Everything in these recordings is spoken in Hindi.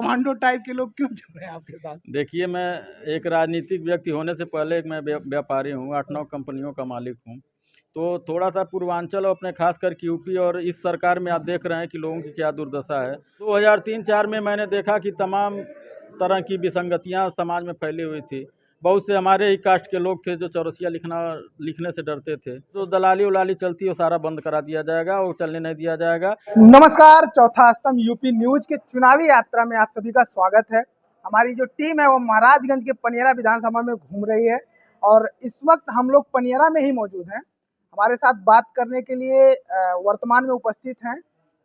कमांडो टाइप के लोग क्यों चल रहे हैं आपके साथ? देखिए, मैं एक राजनीतिक व्यक्ति होने से पहले एक मैं व्यापारी हूँ, 8-9 कंपनियों का मालिक हूँ। तो थोड़ा-सा पूर्वांचल और अपने ख़ास करके यूपी और इस सरकार में आप देख रहे हैं कि लोगों की क्या दुर्दशा है। 2003-4 में मैंने देखा कि तमाम तरह की विसंगतियाँ समाज में फैली हुई थी। बहुत से हमारे ही कास्ट के लोग थे जो चौरसिया लिखने से डरते थे। जो दलाली-उलाली चलती है वो सारा बंद करा दिया जाएगा और चलने नहीं दिया जाएगा। नमस्कार, चौथा स्तंभ यूपी न्यूज के चुनावी यात्रा में आप सभी का स्वागत है। हमारी जो टीम है वो महाराजगंज के पनियरा विधानसभा में घूम रही है और इस वक्त हम लोग पनियरा में ही मौजूद हैं। हमारे साथ बात करने के लिए वर्तमान में उपस्थित हैं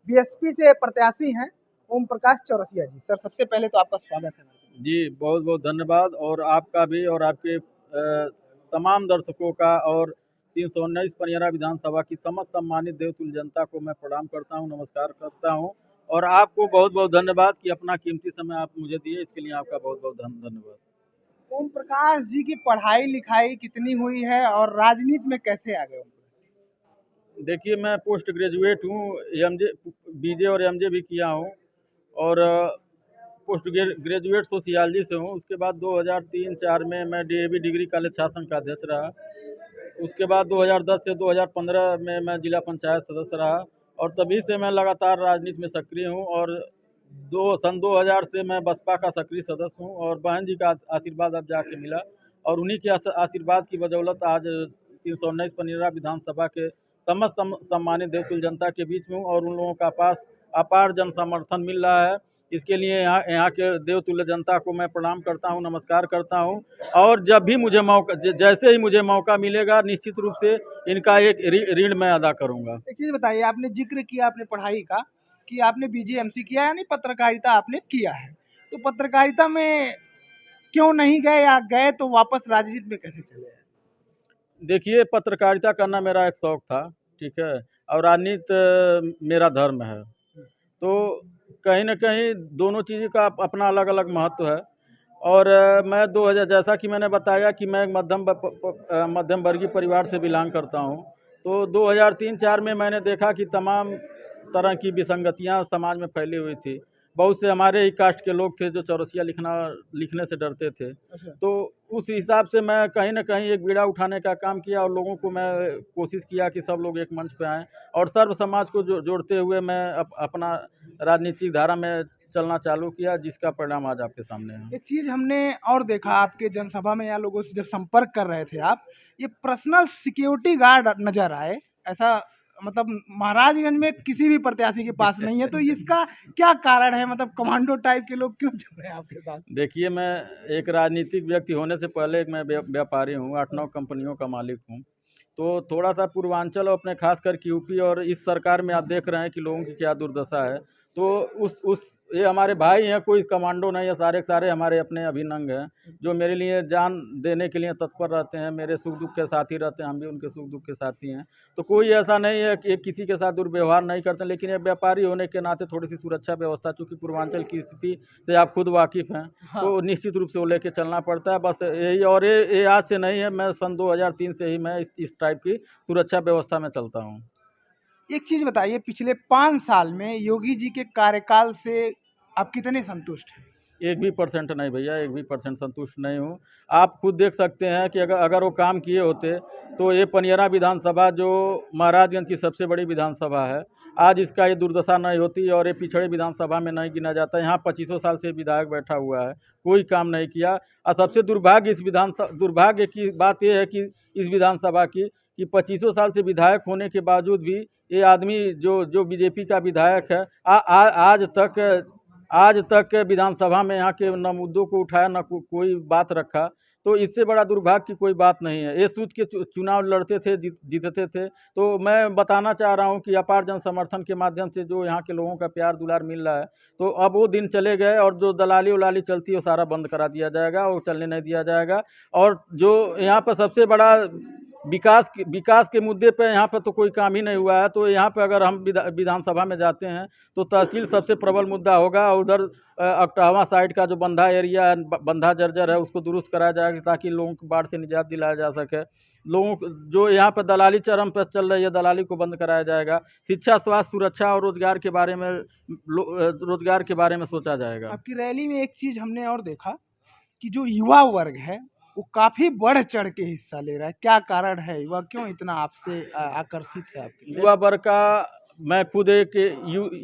बीएसपी से प्रत्याशी हैं ओम प्रकाश चौरसिया जी। सर, सबसे पहले तो आपका स्वागत है। जी, बहुत बहुत धन्यवाद और आपका भी और आपके तमाम दर्शकों का और 319 पनियरा विधानसभा की समस्त सम्मानित देवतुल्य जनता को मैं प्रणाम करता हूं, नमस्कार करता हूं और आपको बहुत बहुत धन्यवाद कि अपना कीमती समय आप मुझे दिए, इसके लिए आपका बहुत बहुत धन्यवाद। ओम प्रकाश जी की पढ़ाई लिखाई कितनी हुई है और राजनीति में कैसे आ गए? देखिए, मैं पोस्ट ग्रेजुएट हूँ, एमजे बीजे और एमजे भी किया हूँ और पोस्ट ग्रेजुएट सोशियोलॉजी से हूँ। उसके बाद 2003-4 में मैं डीएवी डिग्री कॉलेज छात्र संघ का अध्यक्ष रहा। उसके बाद 2010 से 2015 में मैं जिला पंचायत सदस्य रहा और तभी से मैं लगातार राजनीति में सक्रिय हूँ और सन 2000 से मैं बसपा का सक्रिय सदस्य हूँ और बहन जी का आशीर्वाद अब जाके मिला और उन्हीं के आशीर्वाद की बदौलत आज 319 पनियरा विधानसभा के समस्त सम्मानित देवतुल्य जनता के बीच में हूँ और उन लोगों का पास अपार जन समर्थन मिल रहा है। इसके लिए यहाँ के देवतुल्य जनता को मैं प्रणाम करता हूँ, नमस्कार करता हूँ और जब भी मुझे जैसे ही मुझे मौका मिलेगा निश्चित रूप से इनका एक ऋण मैं अदा करूँगा। एक चीज़ बताइए, आपने जिक्र किया अपने पढ़ाई का कि आपने बीजेएमसी किया यानी पत्रकारिता आपने किया है, तो पत्रकारिता में क्यों नहीं गए या गए तो वापस राजनीति में कैसे चले? देखिए, पत्रकारिता करना मेरा एक शौक था, ठीक है, और राजनीति मेरा धर्म है, तो कहीं न कहीं दोनों चीज़ का अपना अलग-अलग महत्व है और मैं 2000 जैसा कि मैंने बताया कि मैं एक मध्यम वर्गीय परिवार से बिलॉन्ग करता हूँ, तो 2003-4 में मैंने देखा कि तमाम तरह की विसंगतियाँ समाज में फैली हुई थी। बहुत से हमारे ही कास्ट के लोग थे जो चौरसिया लिखने से डरते थे। तो उस हिसाब से मैं कहीं न कहीं एक बीड़ा उठाने का काम किया और लोगों को मैं कोशिश किया कि सब लोग एक मंच पे आएँ और सर्व समाज को जोड़ते हुए मैं अपना राजनीतिक धारा में चलना चालू किया, जिसका परिणाम आज आपके सामने है। एक चीज़ हमने और देखा आपके जनसभा में या लोगों से जब संपर्क कर रहे थे आप, ये पर्सनल सिक्योरिटी गार्ड नजर आए। ऐसा मतलब महाराजगंज में किसी भी प्रत्याशी के पास नहीं है, तो इसका क्या कारण है? मतलब कमांडो टाइप के लोग क्यों चल रहे हैं आपके साथ? देखिए, मैं एक राजनीतिक व्यक्ति होने से पहले एक मैं व्यापारी हूँ, 8-9 कंपनियों का मालिक हूँ। तो थोड़ा-सा पूर्वांचल और अपने ख़ास करके यूपी और इस सरकार में आप देख रहे हैं कि लोगों की क्या दुर्दशा है। तो उस ये हमारे भाई हैं, कोई कमांडो नहीं है, सारे के सारे हमारे अपने अभिनंग हैं, जो मेरे लिए जान देने के लिए तत्पर रहते हैं, मेरे सुख-दुख के साथी रहते हैं, हम भी उनके सुख-दुख के साथी हैं। तो कोई ऐसा नहीं है कि किसी के साथ दुर्व्यवहार नहीं करते, लेकिन एक व्यापारी होने के नाते थोड़ी-सी सुरक्षा व्यवस्था, चूँकि पूर्वांचल की स्थिति से आप खुद वाकिफ़ हैं, तो निश्चित रूप से वो लेके चलना पड़ता है। बस यही और ये आज से नहीं है, मैं सन 2003 से ही मैं इस टाइप की सुरक्षा व्यवस्था में चलता हूँ। एक चीज़ बताइए, पिछले 5 साल में योगी जी के कार्यकाल से आप कितने संतुष्ट हैं? 1 भी परसेंट नहीं भैया, 1 भी परसेंट संतुष्ट नहीं हूँ। आप खुद देख सकते हैं कि अगर वो काम किए होते, तो ये पनियरा विधानसभा जो महाराजगंज की सबसे बड़ी विधानसभा है, आज इसका ये दुर्दशा नहीं होती और ये पिछड़े विधानसभा में नहीं गिना जाता। यहाँ 25 साल से विधायक बैठा हुआ है, कोई काम नहीं किया और सबसे दुर्भाग्य की बात ये है कि इस विधानसभा की कि 25 साल से विधायक होने के बावजूद भी ये आदमी जो बीजेपी का विधायक है आज तक विधानसभा में यहाँ के न मुद्दों को उठाया न कोई बात रखा। तो इससे बड़ा दुर्भाग्य की कोई बात नहीं है। ये सोच के चुनाव लड़ते थे, जीतते थे। तो मैं बताना चाह रहा हूँ कि अपार जन समर्थन के माध्यम से जो यहाँ के लोगों का प्यार दुलार मिल रहा है, तो अब वो दिन चले गए और जो दलाली उलाली चलती है वो सारा बंद करा दिया जाएगा और चलने नहीं दिया जाएगा। और जो यहाँ पर सबसे बड़ा विकास के मुद्दे पे यहाँ पे तो कोई काम ही नहीं हुआ है। तो यहाँ पे अगर हम विधानसभा में जाते हैं तो तहसील सबसे प्रबल मुद्दा होगा। उधर अकटहवा साइड का जो बंधा एरिया है, बंधा जर्जर है, उसको दुरुस्त कराया जाएगा ताकि लोगों को बाढ़ से निजात दिलाया जा सके। लोगों को जो यहाँ पर दलाली चरम पर चल रही है, दलाली को बंद कराया जाएगा। शिक्षा, स्वास्थ्य, सुरक्षा और रोजगार के बारे में सोचा जाएगा। आपकी रैली में एक चीज हमने और देखा कि जो युवा वर्ग है वो काफी बढ़ चढ़ के हिस्सा ले रहा है। क्या कारण है? युवा क्यों इतना आपसे आकर्षित है आपके लिए? युवा वर्ग का, मैं खुद एक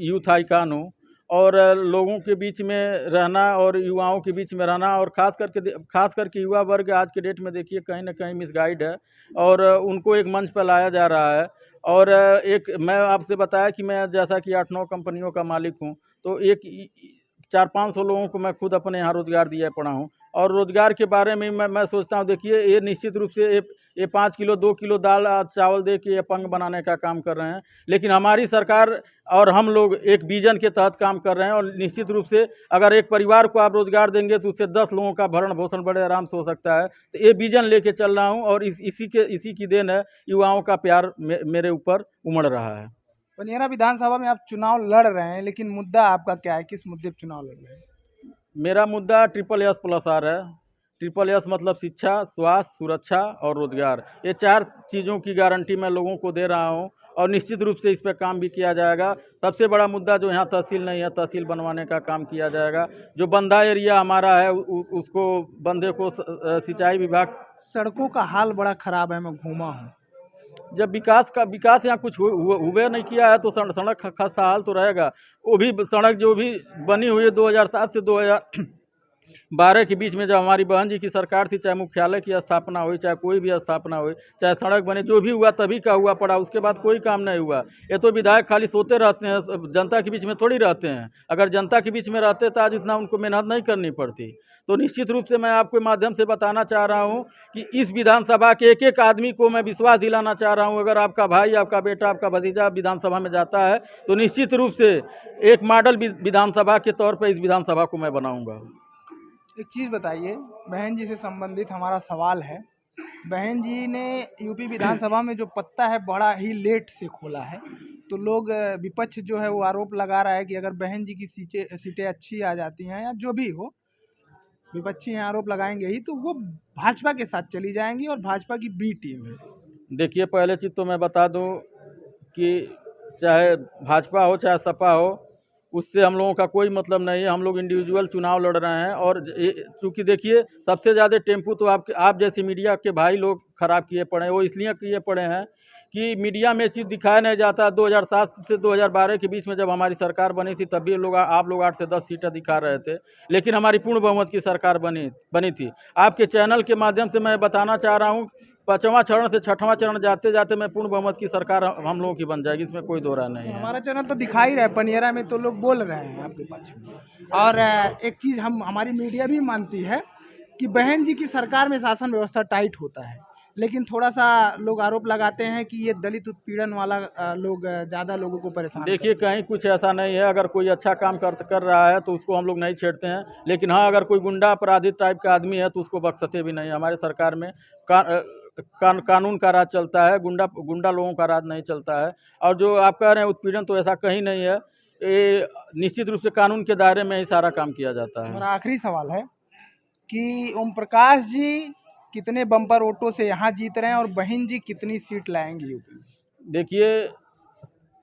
यूथ आइकन हूँ और लोगों के बीच में रहना और युवाओं के बीच में रहना, और खास करके युवा वर्ग आज के डेट में देखिए कहीं ना कहीं मिसगाइड है और उनको एक मंच पर लाया जा रहा है। और मैं आपसे बताया कि मैं जैसा कि 8-9 कंपनियों का मालिक हूँ, तो 400-500 लोगों को मैं खुद अपने यहाँ रोज़गार दिया पड़ा हूँ। और रोज़गार के बारे में मैं सोचता हूँ, देखिए ये निश्चित रूप से ये 5 किलो 2 किलो दाल चावल दे के अपंग बनाने का काम कर रहे हैं, लेकिन हमारी सरकार और हम लोग एक विजन के तहत काम कर रहे हैं। और निश्चित रूप से अगर एक परिवार को आप रोज़गार देंगे तो उससे 10 लोगों का भरण पोषण बड़े आराम से हो सकता है। तो ये विजन लेके चल रहा हूँ और इसी की देन है, युवाओं का प्यार मेरे ऊपर उमड़ रहा है। पनियरा विधानसभा में आप चुनाव लड़ रहे हैं, लेकिन मुद्दा आपका क्या है? किस मुद्दे पर चुनाव लड़ रहे हैं? मेरा मुद्दा SSS+ है। SSS मतलब शिक्षा, स्वास्थ्य, सुरक्षा और रोजगार। ये 4 चीज़ों की गारंटी मैं लोगों को दे रहा हूँ और निश्चित रूप से इस पर काम भी किया जाएगा। सबसे बड़ा मुद्दा जो यहाँ तहसील नहीं है, तहसील बनवाने का काम किया जाएगा। जो बंधा एरिया हमारा है उसको बंधे को सिंचाई विभाग। सड़कों का हाल बड़ा खराब है, मैं घूमा हूँ। जब विकास यहाँ कुछ हुए नहीं किया है तो सड़क खस्ता हाल तो रहेगा। वो भी सड़क जो भी बनी हुई है 2007 से 2012 के बीच में, जब हमारी बहन जी की सरकार थी, चाहे मुख्यालय की स्थापना हुई, चाहे कोई भी स्थापना हुई, चाहे सड़क बनी, जो भी हुआ तभी का हुआ पड़ा, उसके बाद कोई काम नहीं हुआ। ये तो विधायक खाली सोते रहते हैं, जनता के बीच में थोड़ी रहते हैं। अगर जनता के बीच में रहते तो आज इतना उनको मेहनत नहीं करनी पड़ती। तो निश्चित रूप से मैं आपके माध्यम से बताना चाह रहा हूँ कि इस विधानसभा के एक आदमी को मैं विश्वास दिलाना चाह रहा हूँ, अगर आपका भाई, आपका बेटा, आपका भतीजा विधानसभा में जाता है तो निश्चित रूप से एक मॉडल विधानसभा के तौर पर इस विधानसभा को मैं बनाऊंगा। एक चीज़ बताइए, बहन जी से संबंधित हमारा सवाल है। बहन जी ने यूपी विधानसभा में जो पत्ता है बड़ा ही लेट से खोला है, तो लोग विपक्ष जो है वो आरोप लगा रहा है कि अगर बहन जी की सीटें अच्छी आ जाती हैं या जो भी हो, विपक्षी आरोप लगाएंगे ही, तो वो भाजपा के साथ चली जाएंगी और भाजपा की बी टीम है। देखिए, पहले चीज़ तो मैं बता दूं कि चाहे भाजपा हो चाहे सपा हो, उससे हम लोगों का कोई मतलब नहीं है। हम लोग इंडिविजुअल चुनाव लड़ रहे हैं। और चूँकि देखिए सबसे ज़्यादा टेम्पू तो आप जैसे मीडिया के भाई लोग खराब किए पड़े हैं। वो इसलिए किए पड़े हैं कि मीडिया में चीज़ दिखाया नहीं जाता। 2007 से 2012 के बीच में जब हमारी सरकार बनी थी, तब भी आप लोग 8 से 10 सीटें दिखा रहे थे, लेकिन हमारी पूर्ण बहुमत की सरकार बनी थी। आपके चैनल के माध्यम से मैं बताना चाह रहा हूँ, 5वां चरण से 6वां चरण जाते जाते मैं पूर्ण बहुमत की सरकार हम लोगों की बन जाएगी, इसमें कोई दो राय नहीं है। हमारा चैनल तो दिखा ही रहा है, पनियरा में तो लोग बोल रहे हैं आपके पक्ष में। और एक चीज़ हमारी मीडिया भी मानती है कि बहन जी की सरकार में शासन व्यवस्था टाइट होता है, लेकिन थोड़ा सा लोग आरोप लगाते हैं कि ये दलित उत्पीड़न वाला लोग ज़्यादा लोगों को परेशान देखिए, कहीं कुछ ऐसा नहीं है। अगर कोई अच्छा काम कर रहा है तो उसको हम लोग नहीं छेड़ते हैं, लेकिन हाँ, अगर कोई गुंडा अपराधी टाइप का आदमी है तो उसको बख्शते भी नहीं। हमारे सरकार में कानून का राज चलता है, गुंडा लोगों का राज नहीं चलता है। और जो आप कह रहे हैं उत्पीड़न, तो ऐसा कहीं नहीं है। ये निश्चित रूप से कानून के दायरे में ही सारा काम किया जाता है। हमारा आखिरी सवाल है कि ओम प्रकाश जी कितने बम्पर वोटों से यहाँ जीत रहे हैं और बहन जी कितनी सीट लाएंगी यूपी में? देखिए,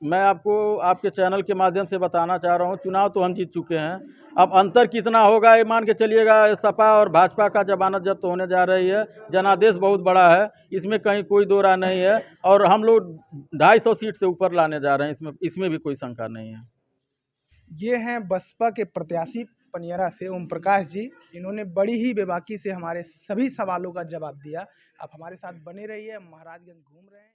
मैं आपको आपके चैनल के माध्यम से बताना चाह रहा हूँ, चुनाव तो हम जीत चुके हैं। अब अंतर कितना होगा ये मान के चलिएगा। सपा और भाजपा का जमानत जब्त होने जा रही है। जनादेश बहुत बड़ा है, इसमें कहीं कोई दो राय नहीं है। और हम लोग 250 सीट से ऊपर लाने जा रहे हैं, इसमें भी कोई शंका नहीं है। ये हैं बसपा के प्रत्याशी पनियरा से ओम प्रकाश जी। इन्होंने बड़ी ही बेबाकी से हमारे सभी सवालों का जवाब दिया। आप हमारे साथ बने रहिए, हम महाराजगंज घूम रहे हैं।